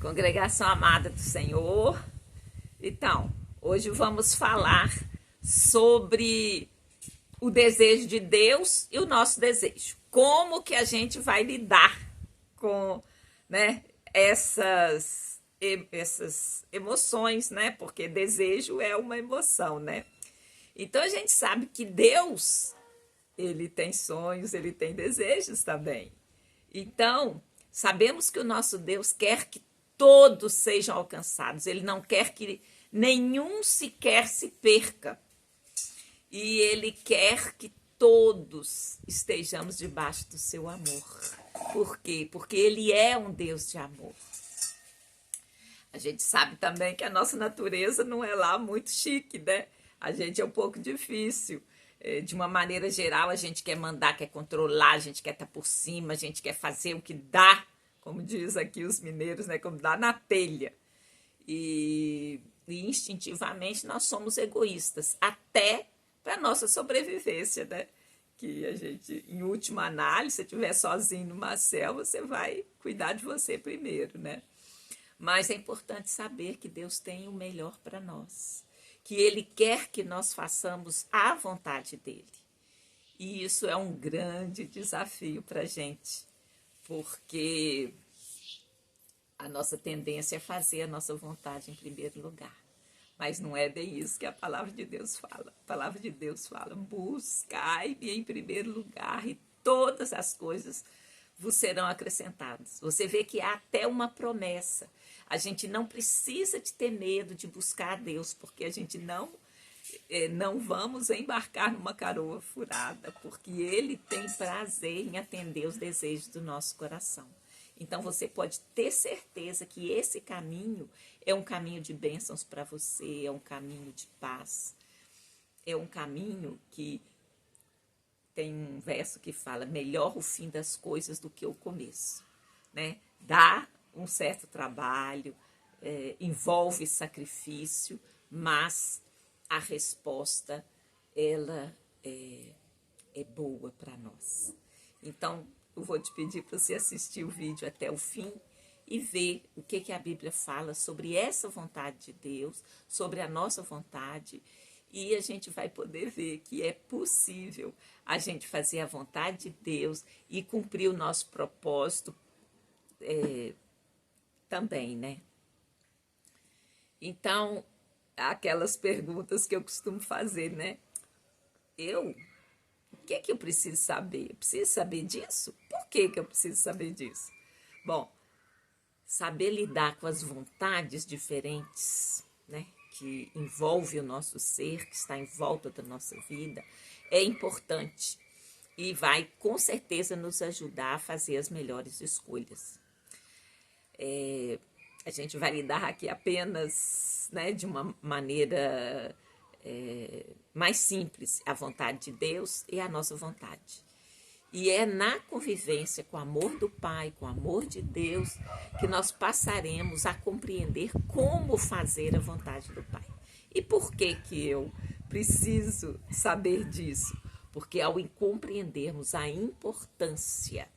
Congregação amada do Senhor. Então, hoje vamos falar sobre o desejo de Deus e o nosso desejo. Como que a gente vai lidar com, né, essas emoções, né? Porque desejo é uma emoção, né? Então a gente sabe que Deus, ele tem sonhos, ele tem desejos também. Então, sabemos que o nosso Deus quer que todos sejam alcançados. Ele não quer que nenhum sequer se perca. E ele quer que todos estejamos debaixo do seu amor. Por quê? Porque ele é um Deus de amor. A gente sabe também que a nossa natureza não é lá muito chique, né? A gente é um pouco difícil. De uma maneira geral, a gente quer mandar, quer controlar, a gente quer estar por cima, a gente quer fazer o que dá, como diz aqui os mineiros, né? Como dá na telha. E instintivamente nós somos egoístas, até para a nossa sobrevivência, né? Que a gente, em última análise, se estiver sozinho numa selva, você vai cuidar de você primeiro, né? Mas é importante saber que Deus tem o melhor para nós, que Ele quer que nós façamos a vontade dEle. E isso é um grande desafio para a gente, porque a nossa tendência é fazer a nossa vontade em primeiro lugar. Mas não é bem isso que a palavra de Deus fala. A palavra de Deus fala: buscai-me em primeiro lugar e todas as coisas vos serão acrescentadas. Você vê que há até uma promessa. A gente não precisa de ter medo de buscar a Deus, porque a gente não vamos embarcar numa canoa furada, porque Ele tem prazer em atender os desejos do nosso coração. Então você pode ter certeza que esse caminho é um caminho de bênçãos para você, é um caminho de paz, é um caminho que tem um verso que fala: melhor o fim das coisas do que o começo, né? Dá um certo trabalho, envolve sacrifício, mas a resposta, ela é boa para nós. Então, eu vou te pedir para você assistir o vídeo até o fim e ver o que a Bíblia fala sobre essa vontade de Deus, sobre a nossa vontade, e a gente vai poder ver que é possível a gente fazer a vontade de Deus e cumprir o nosso propósito também, né? Então, aquelas perguntas que eu costumo fazer, né? O que eu preciso saber? Eu preciso saber disso? Por que eu preciso saber disso? Bom, saber lidar com as vontades diferentes, né, que envolve o nosso ser, que está em volta da nossa vida, é importante e vai com certeza nos ajudar a fazer as melhores escolhas. A gente vai lidar aqui apenas, né, de uma maneira mais simples, a vontade de Deus e a nossa vontade. E é na convivência com o amor do Pai, com o amor de Deus, que nós passaremos a compreender como fazer a vontade do Pai. E por que eu preciso saber disso? Porque ao compreendermos a importância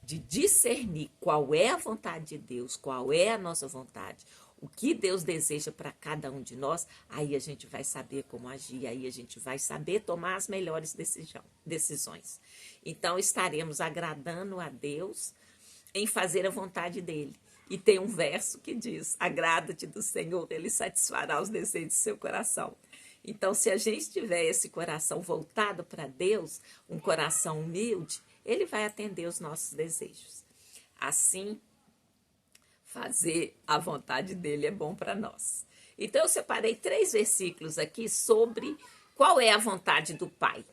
de discernir qual é a vontade de Deus, qual é a nossa vontade, o que Deus deseja para cada um de nós, aí a gente vai saber como agir, aí a gente vai saber tomar as melhores decisões. Então, estaremos agradando a Deus em fazer a vontade dEle. E tem um verso que diz: agrada-te do Senhor, Ele satisfará os desejos do seu coração. Então, se a gente tiver esse coração voltado para Deus, um coração humilde, Ele vai atender os nossos desejos. Assim, fazer a vontade dele é bom para nós. Então, eu separei 3 versículos aqui sobre qual é a vontade do Pai.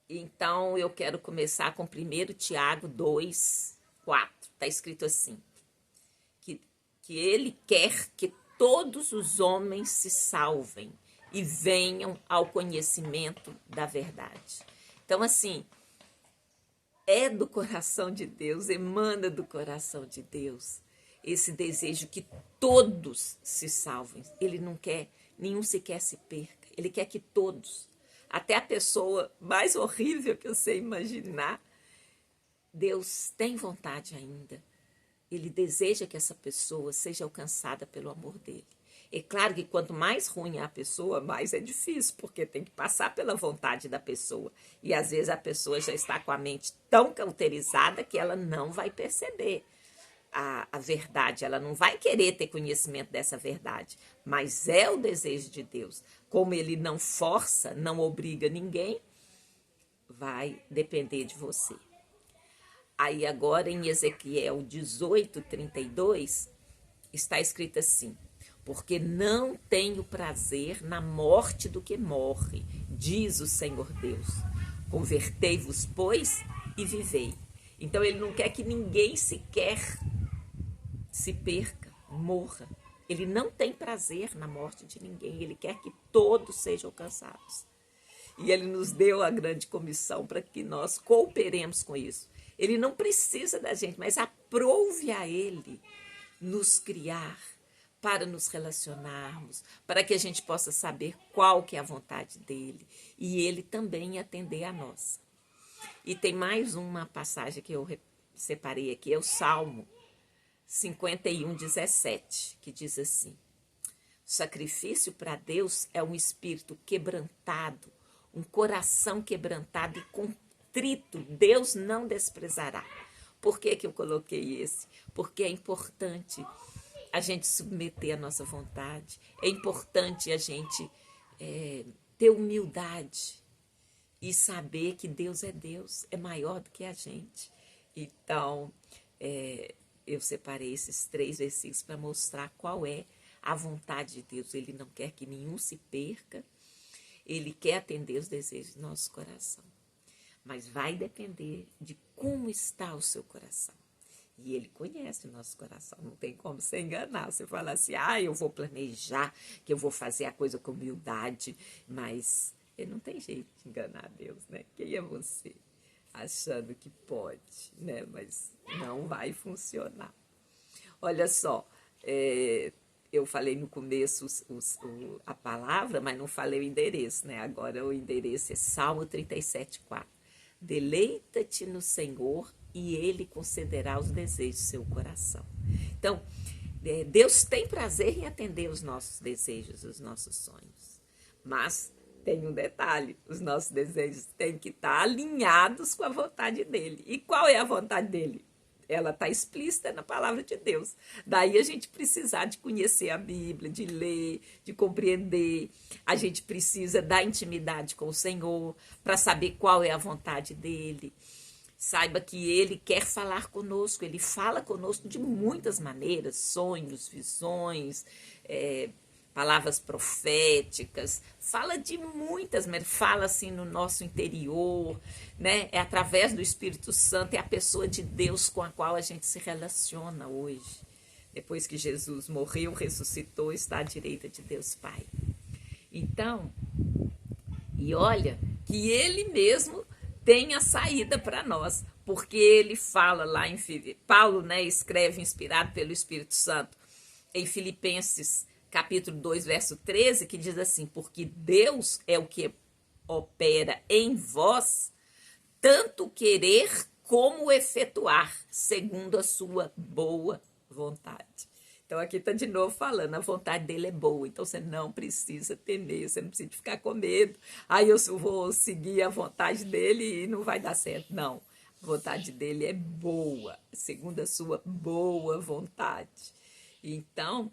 Então, eu quero começar com 1 Tiago 2, 4. Está escrito assim: que ele quer que todos os homens se salvem e venham ao conhecimento da verdade. Então, assim, é do coração de Deus, emana do coração de Deus esse desejo que todos se salvem. Ele não quer nenhum sequer se perca, ele quer que todos, até a pessoa mais horrível que eu sei imaginar, Deus tem vontade ainda ele deseja que essa pessoa seja alcançada pelo amor dele. É claro que quanto mais ruim é a pessoa, mais é difícil, porque tem que passar pela vontade da pessoa. E às vezes a pessoa já está com a mente tão cauterizada que ela não vai perceber a verdade, ela não vai querer ter conhecimento dessa verdade, mas é o desejo de Deus. Como ele não força, não obriga ninguém, vai depender de você. Aí agora em Ezequiel 18:32 está escrito assim: porque não tenho prazer na morte do que morre, diz o Senhor Deus. Convertei-vos, pois, e vivei. Então ele não quer que ninguém sequer se perca, morra. Ele não tem prazer na morte de ninguém, ele quer que todos sejam alcançados. E ele nos deu a grande comissão para que nós cooperemos com isso. Ele não precisa da gente, mas aprove a ele nos criar para nos relacionarmos, para que a gente possa saber qual que é a vontade dele e ele também atender a nossa. E tem mais uma passagem que eu separei aqui, é o Salmo 51:17, que diz assim: sacrifício para Deus é um espírito quebrantado, um coração quebrantado e contrito, Deus não desprezará. Por que que eu coloquei esse? Porque é importante a gente submeter a nossa vontade, é importante a gente ter humildade e saber que Deus, é maior do que a gente. Então, eu separei esses 3 versículos para mostrar qual é a vontade de Deus. Ele não quer que nenhum se perca, ele quer atender os desejos do nosso coração. Mas vai depender de como está o seu coração. E ele conhece o nosso coração, não tem como você enganar. Você fala assim, eu vou planejar, que eu vou fazer a coisa com humildade, mas ele não tem jeito de enganar Deus, né? Quem é você? Achando que pode, né? Mas não vai funcionar. Olha só, eu falei no começo a palavra, mas não falei o endereço, né? Agora o endereço é Salmo 37:4. Deleita-te no Senhor e Ele concederá os desejos do seu coração. Então, Deus tem prazer em atender os nossos desejos, os nossos sonhos. Mas tem um detalhe, os nossos desejos têm que estar alinhados com a vontade dele. E qual é a vontade dele? Ela está explícita na palavra de Deus. Daí a gente precisar de conhecer a Bíblia, de ler, de compreender. A gente precisa da intimidade com o Senhor para saber qual é a vontade dele. Saiba que ele quer falar conosco, ele fala conosco de muitas maneiras, sonhos, visões, palavras proféticas, fala de muitas maneiras, fala assim no nosso interior, né? É através do Espírito Santo, é a pessoa de Deus com a qual a gente se relaciona hoje. Depois que Jesus morreu, ressuscitou, está à direita de Deus Pai. Então, e olha que ele mesmo tem a saída para nós, porque ele fala lá em Paulo, né, escreve inspirado pelo Espírito Santo em Filipenses capítulo 2, verso 13, que diz assim: porque Deus é o que opera em vós, tanto querer como efetuar, segundo a sua boa vontade. Então aqui está de novo falando, a vontade dele é boa, então você não precisa temer, você não precisa ficar com medo. Aí eu vou seguir a vontade dele e não vai dar certo. Não, a vontade dele é boa, segundo a sua boa vontade. Então,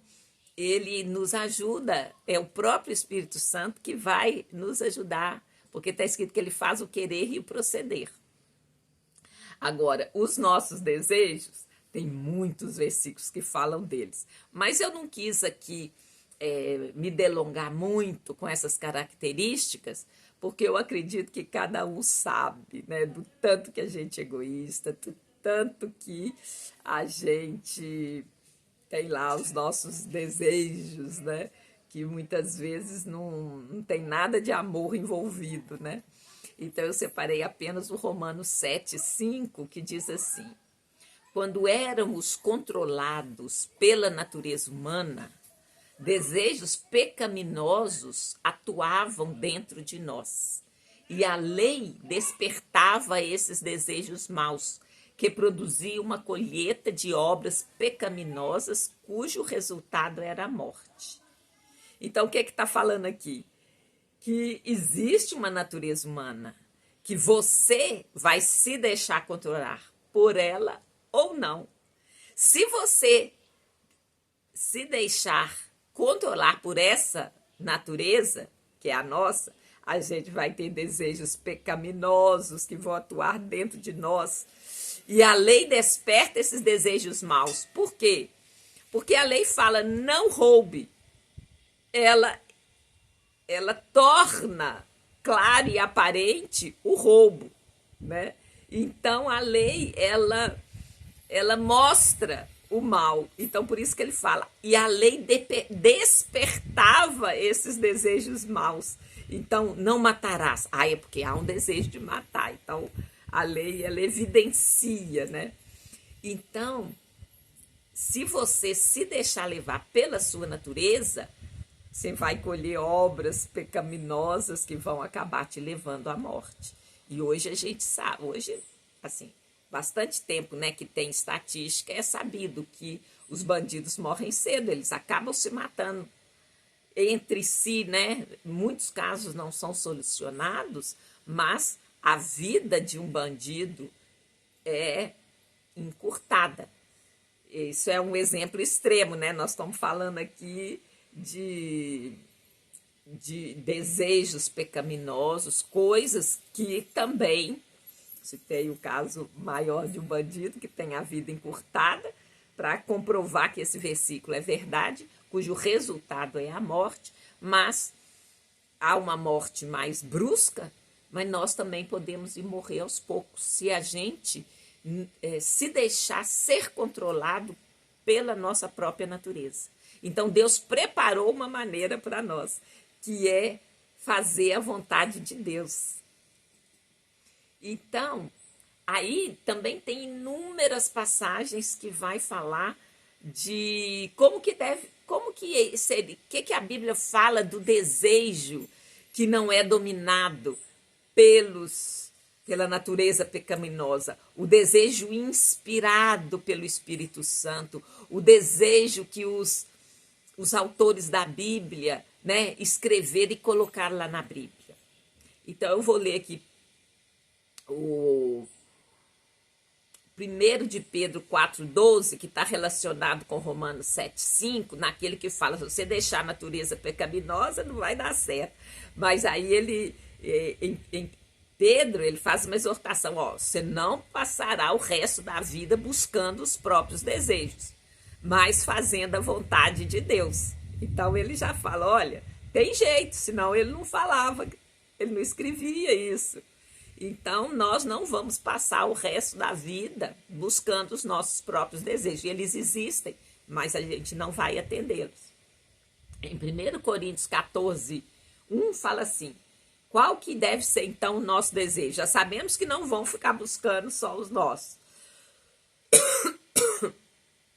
ele nos ajuda, é o próprio Espírito Santo que vai nos ajudar, porque está escrito que ele faz o querer e o proceder. Agora, os nossos desejos, tem muitos versículos que falam deles, mas eu não quis aqui me delongar muito com essas características, porque eu acredito que cada um sabe, né, do tanto que a gente é egoísta, do tanto que a gente tem lá os nossos desejos, né, que muitas vezes não tem nada de amor envolvido, né? Então eu separei apenas o Romanos 7:5, que diz assim: quando éramos controlados pela natureza humana, desejos pecaminosos atuavam dentro de nós. E a lei despertava esses desejos maus, que produzia uma colheita de obras pecaminosas cujo resultado era a morte. Então, o que está falando aqui? Que existe uma natureza humana, que você vai se deixar controlar por ela ou não. Se você se deixar controlar por essa natureza, que é a nossa, a gente vai ter desejos pecaminosos que vão atuar dentro de nós. E a lei desperta esses desejos maus. Por quê? Porque a lei fala, não roube. Ela torna claro e aparente o roubo, né? Então, a lei, ela mostra o mal. Então, por isso que ele fala. E a lei despertava esses desejos maus. Então, não matarás. É porque há um desejo de matar. Então, a lei, ela evidencia, né? Então, se você se deixar levar pela sua natureza, você vai colher obras pecaminosas que vão acabar te levando à morte. E hoje a gente sabe, hoje, assim, bastante tempo, né, que tem estatística, é sabido que os bandidos morrem cedo, eles acabam se matando entre si, né? Muitos casos não são solucionados, mas a vida de um bandido é encurtada. Isso é um exemplo extremo, né? Nós estamos falando aqui de desejos pecaminosos, coisas que também, citei o caso maior de um bandido que tem a vida encurtada, para comprovar que esse versículo é verdade, cujo resultado é a morte, mas há uma morte mais brusca, mas nós também podemos ir morrer aos poucos, se a gente se deixar ser controlado pela nossa própria natureza. Então, Deus preparou uma maneira para nós, que é fazer a vontade de Deus. Então, aí também tem inúmeras passagens que vai falar de como que a Bíblia fala do desejo que não é dominado pela natureza pecaminosa, o desejo inspirado pelo Espírito Santo, o desejo que os autores da Bíblia, né, escreveram e colocaram lá na Bíblia. Então, eu vou ler aqui o 1 de Pedro 4,12, que está relacionado com Romanos 7,5, naquele que fala, se você deixar a natureza pecaminosa, não vai dar certo. Mas aí em Pedro, ele faz uma exortação, você não passará o resto da vida buscando os próprios desejos, mas fazendo a vontade de Deus. Então ele já fala, olha, tem jeito, senão ele não falava, ele não escrevia isso. Então nós não vamos passar o resto da vida buscando os nossos próprios desejos. Eles existem, mas a gente não vai atendê-los. Em 1 Coríntios 14:1 fala assim, qual que deve ser então o nosso desejo? Já sabemos que não vão ficar buscando só os nossos.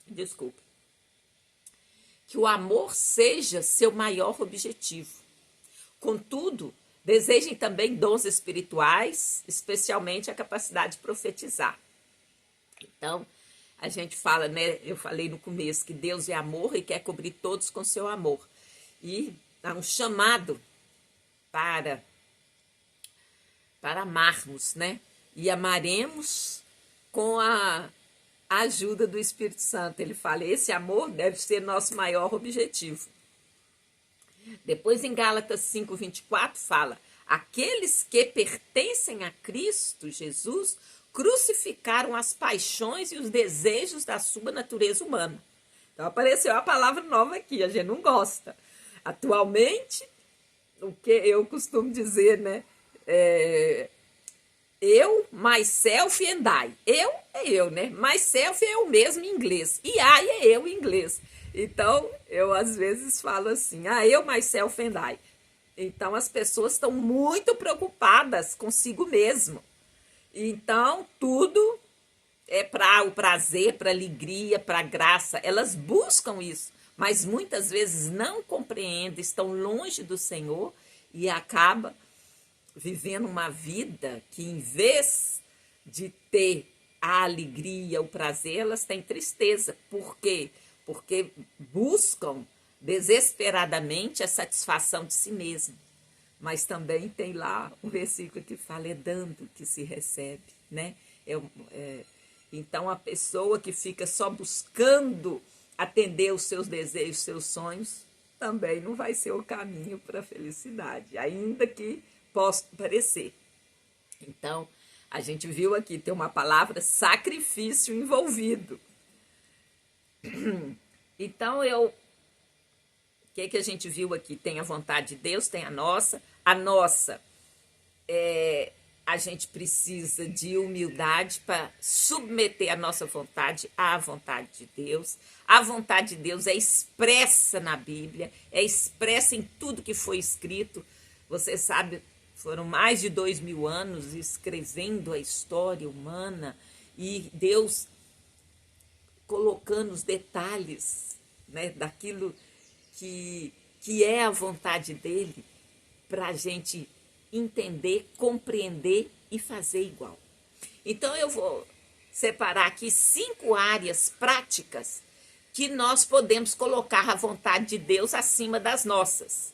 Desculpa. Que o amor seja seu maior objetivo. Contudo, desejem também dons espirituais, especialmente a capacidade de profetizar. Então, a gente fala, né? Eu falei no começo que Deus é amor e quer cobrir todos com seu amor. E há um chamado para amarmos, né? E amaremos com a ajuda do Espírito Santo. Ele fala, esse amor deve ser nosso maior objetivo. Depois em Gálatas 5:24 fala, aqueles que pertencem a Cristo Jesus crucificaram as paixões e os desejos da sua natureza humana. Então apareceu a palavra nova aqui, a gente não gosta. Atualmente, o que eu costumo dizer, né? Eu, myself and I. Eu é eu, né? Myself é eu mesmo em inglês. E I é eu em inglês. Então, eu às vezes falo assim, eu, myself and I. Então, as pessoas estão muito preocupadas consigo mesmo. Então, tudo é para o prazer, para a alegria, para a graça. Elas buscam isso, mas muitas vezes não compreendem, estão longe do Senhor e acaba vivendo uma vida que, em vez de ter a alegria, o prazer, elas têm tristeza. Por quê? Porque buscam desesperadamente a satisfação de si mesmo. Mas também tem lá um versículo que fala, é dando que se recebe, né? Então, a pessoa que fica só buscando atender os seus desejos, os seus sonhos, também não vai ser o caminho para a felicidade, ainda que possa parecer. Então, a gente viu aqui, tem uma palavra sacrifício envolvido. Então, o que a gente viu aqui? Tem a vontade de Deus, tem a nossa. A nossa, a gente precisa de humildade para submeter a nossa vontade à vontade de Deus. A vontade de Deus é expressa na Bíblia, é expressa em tudo que foi escrito. Você sabe, foram mais de 2000 anos escrevendo a história humana e Deus colocando os detalhes, né, daquilo que é a vontade dele para a gente entender, compreender e fazer igual. Então, eu vou separar aqui 5 áreas práticas que nós podemos colocar a vontade de Deus acima das nossas.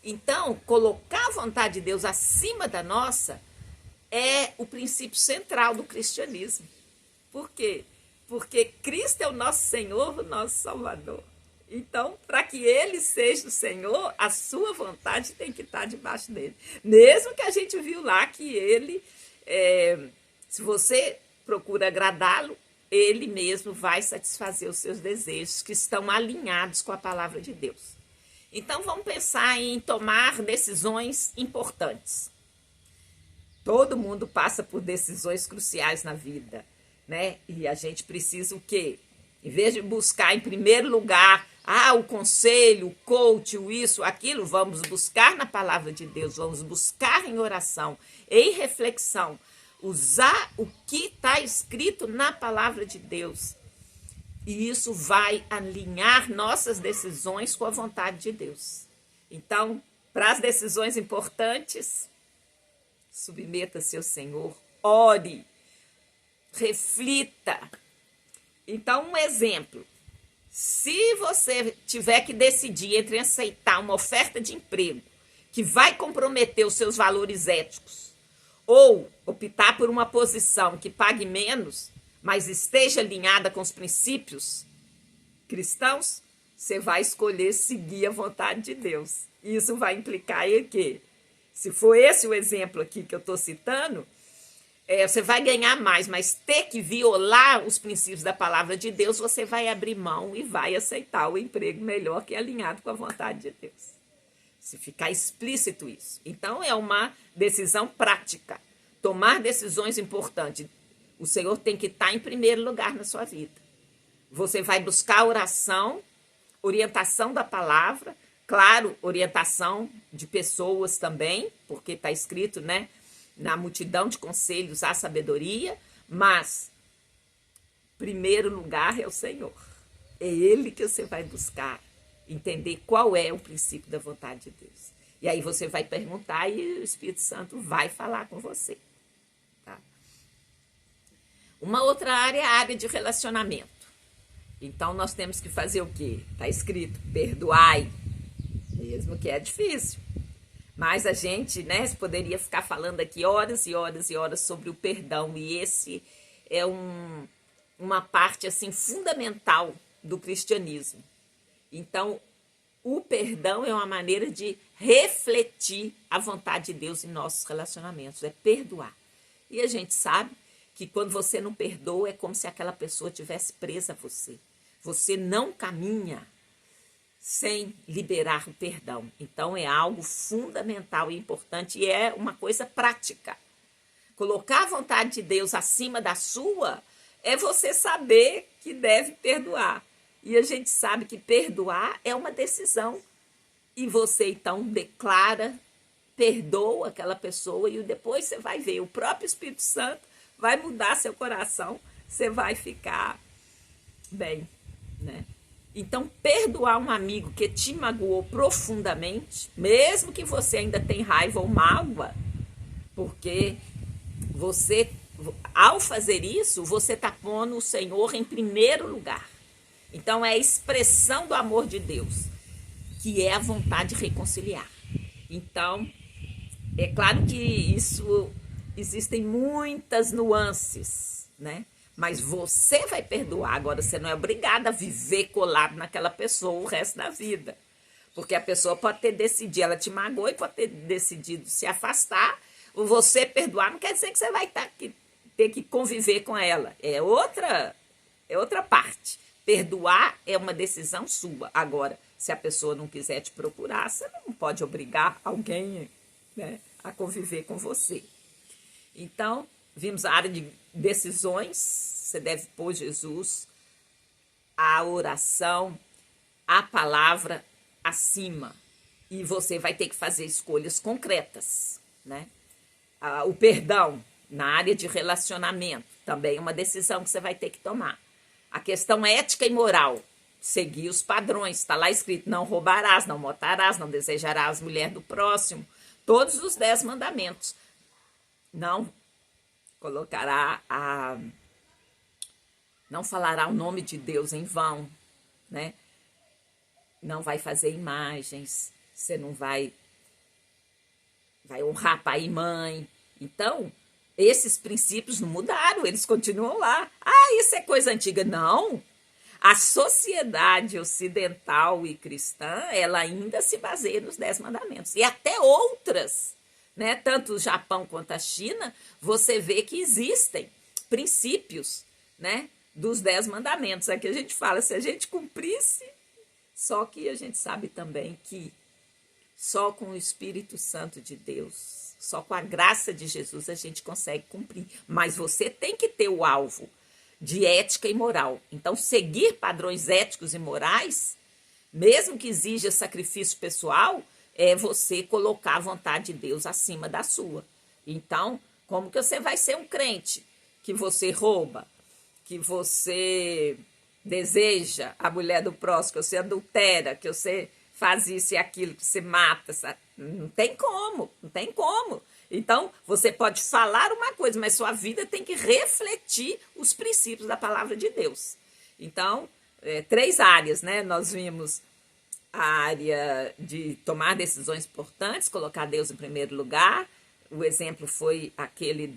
Então, colocar a vontade de Deus acima da nossa é o princípio central do cristianismo. Por quê? Porque Cristo é o nosso Senhor, o nosso Salvador. Então, para que ele seja o Senhor, a sua vontade tem que estar debaixo dele. Mesmo que a gente viu lá que ele, se você procura agradá-lo, ele mesmo vai satisfazer os seus desejos que estão alinhados com a palavra de Deus. Então, vamos pensar em tomar decisões importantes. Todo mundo passa por decisões cruciais na vida, né? E a gente precisa o quê? Em vez de buscar em primeiro lugar, o conselho, o coach, o isso, aquilo, vamos buscar na palavra de Deus, vamos buscar em oração, em reflexão, usar o que está escrito na palavra de Deus. E isso vai alinhar nossas decisões com a vontade de Deus. Então, para as decisões importantes, submeta-se ao Senhor, ore, reflita. Então, um exemplo. Se você tiver que decidir entre aceitar uma oferta de emprego que vai comprometer os seus valores éticos ou optar por uma posição que pague menos, mas esteja alinhada com os princípios cristãos, você vai escolher seguir a vontade de Deus. Isso vai implicar em quê? Se for esse o exemplo aqui que eu estou citando, você vai ganhar mais, mas ter que violar os princípios da palavra de Deus, você vai abrir mão e vai aceitar o emprego melhor que é alinhado com a vontade de Deus. Se ficar explícito isso. Então, é uma decisão prática. Tomar decisões importantes. O Senhor tem que estar em primeiro lugar na sua vida. Você vai buscar oração, orientação da palavra, claro, orientação de pessoas também, porque está escrito, né? Na multidão de conselhos há sabedoria, mas primeiro lugar é o Senhor. É Ele que você vai buscar entender qual é o princípio da vontade de Deus. E aí você vai perguntar e o Espírito Santo vai falar com você. Tá? Uma outra área é a área de relacionamento. Então nós temos que fazer o quê? Está escrito, perdoai, mesmo que é difícil. Mas a gente, né, poderia ficar falando aqui horas e horas e horas sobre o perdão. E esse é uma parte assim, fundamental do cristianismo. Então, o perdão é uma maneira de refletir a vontade de Deus em nossos relacionamentos. É perdoar. E a gente sabe que quando você não perdoa, é como se aquela pessoa tivesse presa a você. Você não caminha sem liberar o perdão. Então, é algo fundamental e importante e é uma coisa prática. Colocar a vontade de Deus acima da sua é você saber que deve perdoar. E a gente sabe que perdoar é uma decisão. E você, então, declara, perdoa aquela pessoa e depois você vai ver, o próprio Espírito Santo vai mudar seu coração, você vai ficar bem, né? Então, perdoar um amigo que te magoou profundamente, mesmo que você ainda tenha raiva ou mágoa, porque você ao fazer isso, você está pondo o Senhor em primeiro lugar. Então, é a expressão do amor de Deus, que é a vontade de reconciliar. Então, é claro que isso existem muitas nuances, né? Mas você vai perdoar. Agora, você não é obrigada a viver colado naquela pessoa o resto da vida. Porque a pessoa pode ter decidido, ela te magoou e pode ter decidido se afastar. Você perdoar não quer dizer que você vai ter que conviver com ela. É outra parte. Perdoar é uma decisão sua. Agora, se a pessoa não quiser te procurar, você não pode obrigar alguém, né, a conviver com você. Então, vimos a área de decisões. Você deve pôr Jesus, a oração, a palavra acima. E você vai ter que fazer escolhas concretas, né? O perdão na área de relacionamento também é uma decisão que você vai ter que tomar. A questão ética e moral, seguir os padrões, está lá escrito: não roubarás, não matarás, não desejarás a mulher do próximo, todos os 10 mandamentos. Não colocará não falará o nome de Deus em vão, né? Não vai fazer imagens, você não vai honrar pai e mãe. Então, esses princípios não mudaram, eles continuam lá. Isso é coisa antiga. Não. A sociedade ocidental e cristã, ela ainda se baseia nos 10 mandamentos. E até outras, né? Tanto o Japão quanto a China, você vê que existem princípios, né, dos 10 mandamentos. Aqui a gente fala, se a gente cumprisse, só que a gente sabe também que só com o Espírito Santo de Deus, só com a graça de Jesus a gente consegue cumprir. Mas você tem que ter o alvo de ética e moral. Então, seguir padrões éticos e morais, mesmo que exija sacrifício pessoal, é você colocar a vontade de Deus acima da sua. Então, como que você vai ser um crente que você rouba, que você deseja a mulher do próximo, que você adultera, que você faz isso e aquilo, que você mata, sabe? Não tem como, não tem como. Então, você pode falar uma coisa, mas sua vida tem que refletir os princípios da palavra de Deus. Então, 3 áreas, né? Nós vimos a área de tomar decisões importantes, colocar Deus em primeiro lugar. O exemplo foi aquele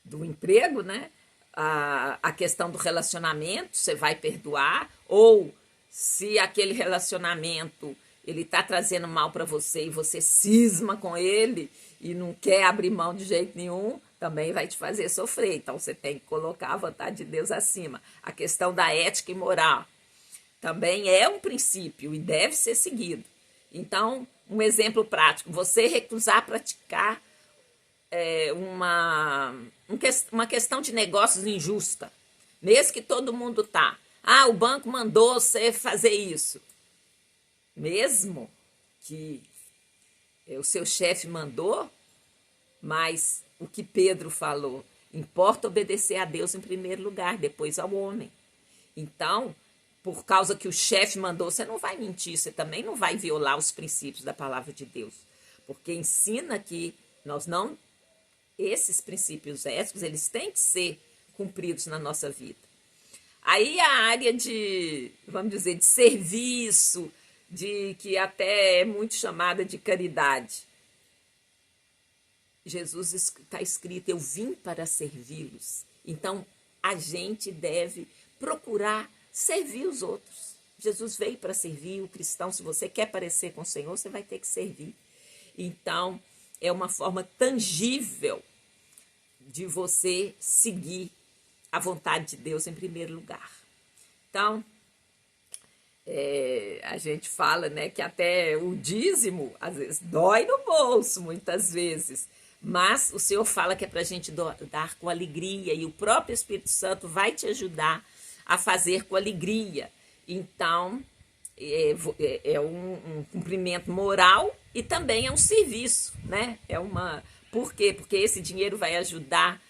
do emprego, né? A questão do relacionamento, você vai perdoar, ou se aquele relacionamento ele está trazendo mal para você e você cisma com ele e não quer abrir mão de jeito nenhum, também vai te fazer sofrer. Então, você tem que colocar a vontade de Deus acima. A questão da ética e moral também é um princípio e deve ser seguido. Então, um exemplo prático, você recusar praticar uma questão de negócios injusta, mesmo que todo mundo tá. O banco mandou você fazer isso. Mesmo que o seu chefe mandou, mas o que Pedro falou, importa obedecer a Deus em primeiro lugar, depois ao homem. Então, por causa que o chefe mandou, você não vai mentir, você também não vai violar os princípios da palavra de Deus, porque ensina que esses princípios éticos, eles têm que ser cumpridos na nossa vida. Aí a área de, vamos dizer, de serviço, que até é muito chamada de caridade. Jesus está escrito: eu vim para servi-los. Então, a gente deve procurar servir os outros. Jesus veio para servir o cristão. Se você quer parecer com o Senhor, você vai ter que servir. Então, é uma forma tangível de você seguir a vontade de Deus em primeiro lugar. Então, a gente fala, né, que até o dízimo, às vezes, dói no bolso, muitas vezes. Mas o Senhor fala que é para a gente dar com alegria, e o próprio Espírito Santo vai te ajudar a fazer com alegria. Então, é um cumprimento moral e também é um serviço, né? Por quê? Porque esse dinheiro vai ajudar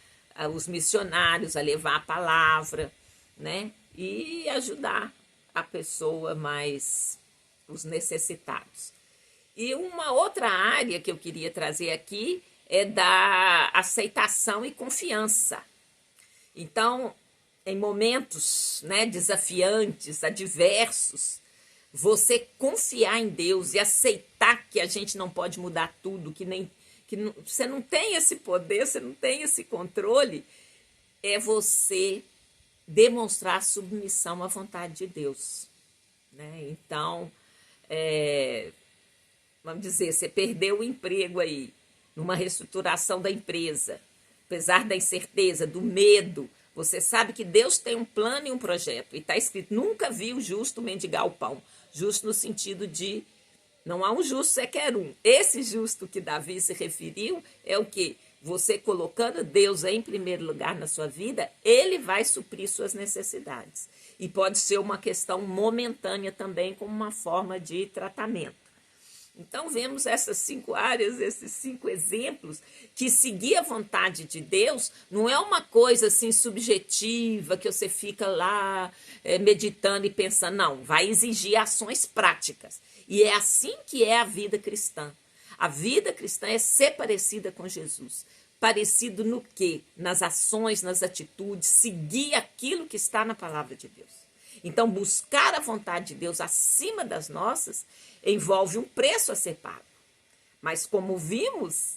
os missionários a levar a palavra, né? E ajudar a pessoa mais, os necessitados. E uma outra área que eu queria trazer aqui é da aceitação e confiança. Então, em momentos, né, desafiantes, adversos, você confiar em Deus e aceitar que a gente não pode mudar tudo, você não tem esse poder, você não tem esse controle, é você demonstrar submissão à vontade de Deus, né? Então, vamos dizer, você perdeu o emprego aí, numa reestruturação da empresa, apesar da incerteza, do medo, você sabe que Deus tem um plano e um projeto. E está escrito, nunca vi o justo mendigar o pão. Justo no sentido de, não há um justo sequer um. Esse justo que Davi se referiu é o quê? Você colocando Deus em primeiro lugar na sua vida, ele vai suprir suas necessidades. E pode ser uma questão momentânea também, como uma forma de tratamento. Então, vemos essas 5 áreas, esses 5 exemplos, que seguir a vontade de Deus não é uma coisa assim subjetiva, que você fica lá meditando e pensando, não, vai exigir ações práticas. E é assim que é a vida cristã. A vida cristã é ser parecida com Jesus. Parecido no quê? Nas ações, nas atitudes, seguir aquilo que está na palavra de Deus. Então, buscar a vontade de Deus acima das nossas envolve um preço a ser pago. Mas, como vimos,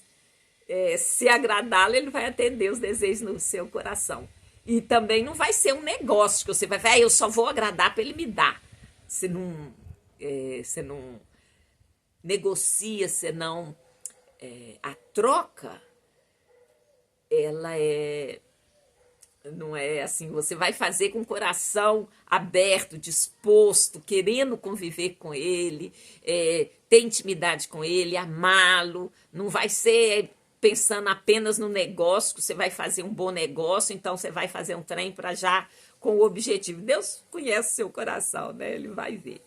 se agradá-lo, ele vai atender os desejos no seu coração. E também não vai ser um negócio que você vai falar, eu só vou agradar para ele me dar. Você não negocia, senão a troca, ela não é assim, você vai fazer com o coração aberto, disposto, querendo conviver com ele, ter intimidade com ele, amá-lo, não vai ser pensando apenas no negócio, que você vai fazer um bom negócio, então você vai fazer um trem para já com o objetivo. Deus conhece seu coração, né? Ele vai ver.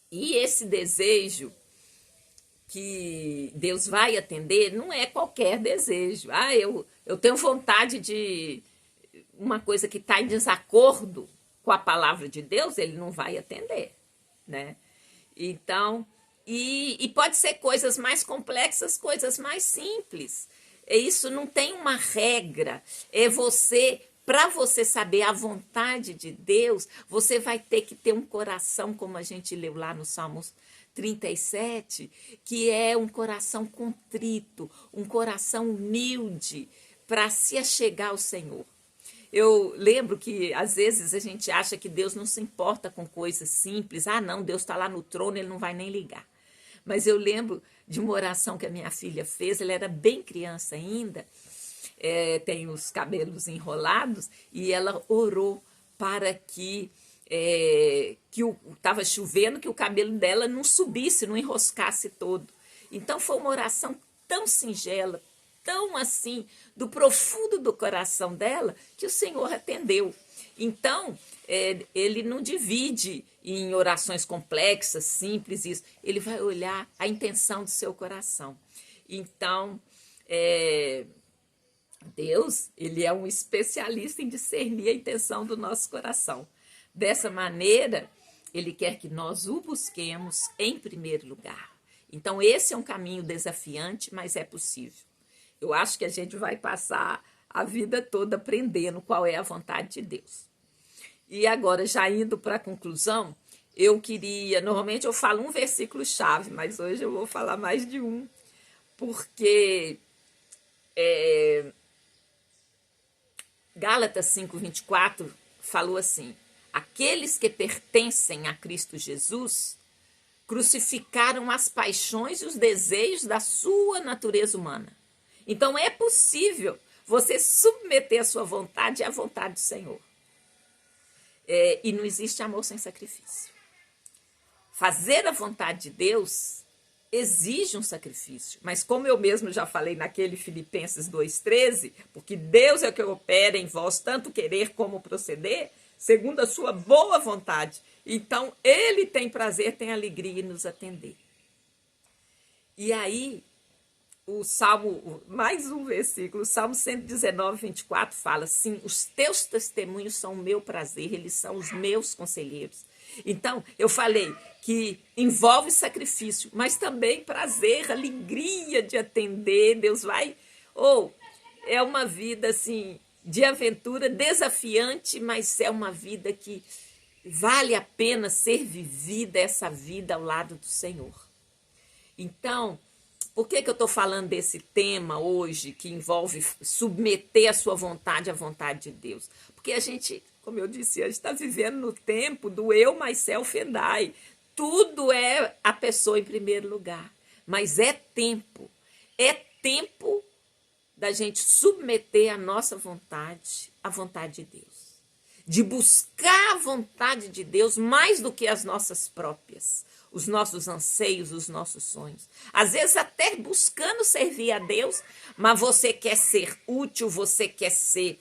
E esse desejo que Deus vai atender não é qualquer desejo. Eu tenho vontade de uma coisa que está em desacordo com a palavra de Deus, ele não vai atender, né? Então, e pode ser coisas mais complexas, coisas mais simples. Isso não tem uma regra. Para você saber a vontade de Deus, você vai ter que ter um coração, como a gente leu lá no Salmos 37, que é um coração contrito, um coração humilde, para se achegar ao Senhor. Eu lembro que, às vezes, a gente acha que Deus não se importa com coisas simples. Não, Deus está lá no trono, ele não vai nem ligar. Mas eu lembro de uma oração que a minha filha fez, ela era bem criança ainda, tem os cabelos enrolados, e ela orou para que estava chovendo, que o cabelo dela não subisse, não enroscasse todo. Então foi uma oração tão singela, tão assim, do profundo do coração dela, que o Senhor atendeu. Então, ele não divide em orações complexas, simples, isso. Ele vai olhar a intenção do seu coração. Então, Deus, ele é um especialista em discernir a intenção do nosso coração. Dessa maneira, ele quer que nós o busquemos em primeiro lugar. Então, esse é um caminho desafiante, mas é possível. Eu acho que a gente vai passar a vida toda aprendendo qual é a vontade de Deus. E agora, já indo para a conclusão, normalmente eu falo um versículo-chave, mas hoje eu vou falar mais de um, porque Gálatas 5:24 falou assim, aqueles que pertencem a Cristo Jesus crucificaram as paixões e os desejos da sua natureza humana. Então, é possível você submeter a sua vontade à vontade do Senhor. E não existe amor sem sacrifício. Fazer a vontade de Deus exige um sacrifício. Mas como eu mesmo já falei naquele Filipenses 2:13, porque Deus é o que opera em vós, tanto querer como proceder, segundo a sua boa vontade. Então, ele tem prazer, tem alegria em nos atender. E aí, o Salmo, mais um versículo, o Salmo 119, 24 fala assim: os teus testemunhos são o meu prazer, eles são os meus conselheiros. Então, eu falei que envolve sacrifício, mas também prazer, alegria de atender. Deus vai. Ou é uma vida assim de aventura, desafiante, mas é uma vida que vale a pena ser vivida, essa vida ao lado do Senhor. Então, por que eu estou falando desse tema hoje, que envolve submeter a sua vontade à vontade de Deus? Porque a gente, como eu disse, a gente está vivendo no tempo do eu, myself and I. Tudo é a pessoa em primeiro lugar. Mas é tempo da gente submeter a nossa vontade à vontade de Deus. De buscar a vontade de Deus mais do que as nossas próprias, os nossos anseios, os nossos sonhos. Às vezes até buscando servir a Deus, mas você quer ser útil, você quer ser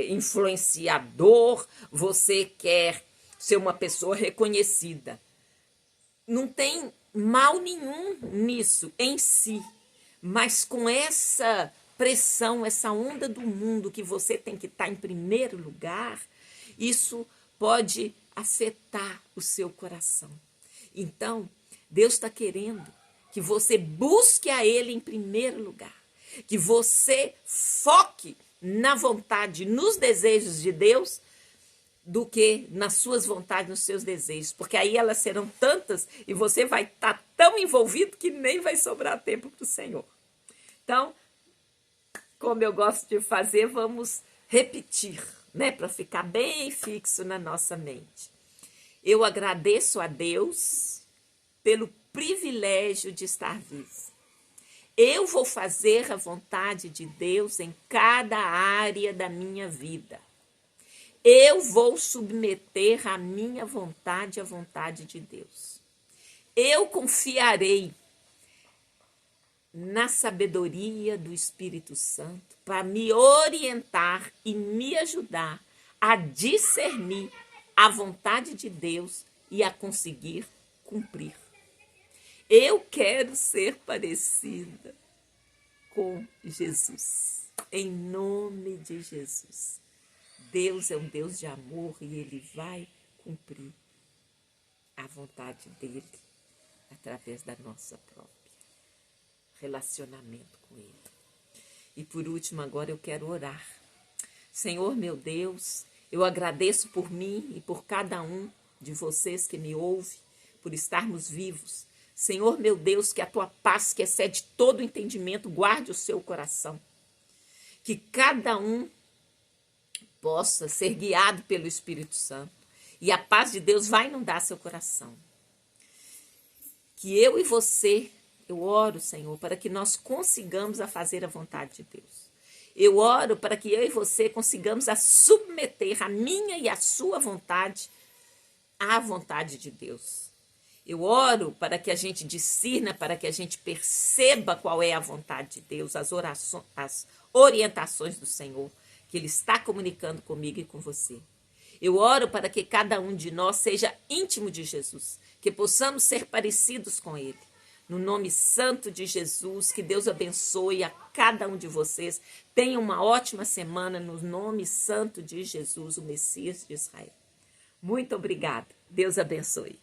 influenciador, você quer ser uma pessoa reconhecida. Não tem mal nenhum nisso em si, mas com essa pressão, essa onda do mundo que você tem que estar em primeiro lugar, isso pode afetar o seu coração. Então, Deus está querendo que você busque a Ele em primeiro lugar, que você foque na vontade, nos desejos de Deus, do que nas suas vontades, nos seus desejos, porque aí elas serão tantas e você vai estar tão envolvido que nem vai sobrar tempo para o Senhor. Então, como eu gosto de fazer, vamos repetir, né, para ficar bem fixo na nossa mente. Eu agradeço a Deus pelo privilégio de estar vivo. Eu vou fazer a vontade de Deus em cada área da minha vida. Eu vou submeter a minha vontade à vontade de Deus. Eu confiarei na sabedoria do Espírito Santo para me orientar e me ajudar a discernir a vontade de Deus e a conseguir cumprir. Eu quero ser parecida com Jesus, em nome de Jesus. Deus é um Deus de amor e Ele vai cumprir a vontade dEle através da nossa própria relacionamento com Ele. E por último, agora eu quero orar. Senhor meu Deus, eu agradeço por mim e por cada um de vocês que me ouve, por estarmos vivos. Senhor meu Deus, que a tua paz, que excede todo entendimento, guarde o seu coração. Que cada um possa ser guiado pelo Espírito Santo. E a paz de Deus vai inundar seu coração. Que eu e você, eu oro, Senhor, para que nós consigamos a fazer a vontade de Deus. Eu oro para que eu e você consigamos a submeter a minha e a sua vontade à vontade de Deus. Eu oro para que a gente discirna, para que a gente perceba qual é a vontade de Deus, as orientações do Senhor, que Ele está comunicando comigo e com você. Eu oro para que cada um de nós seja íntimo de Jesus, que possamos ser parecidos com Ele. No nome santo de Jesus, que Deus abençoe a cada um de vocês. Tenha uma ótima semana no nome santo de Jesus, o Messias de Israel. Muito obrigada. Deus abençoe.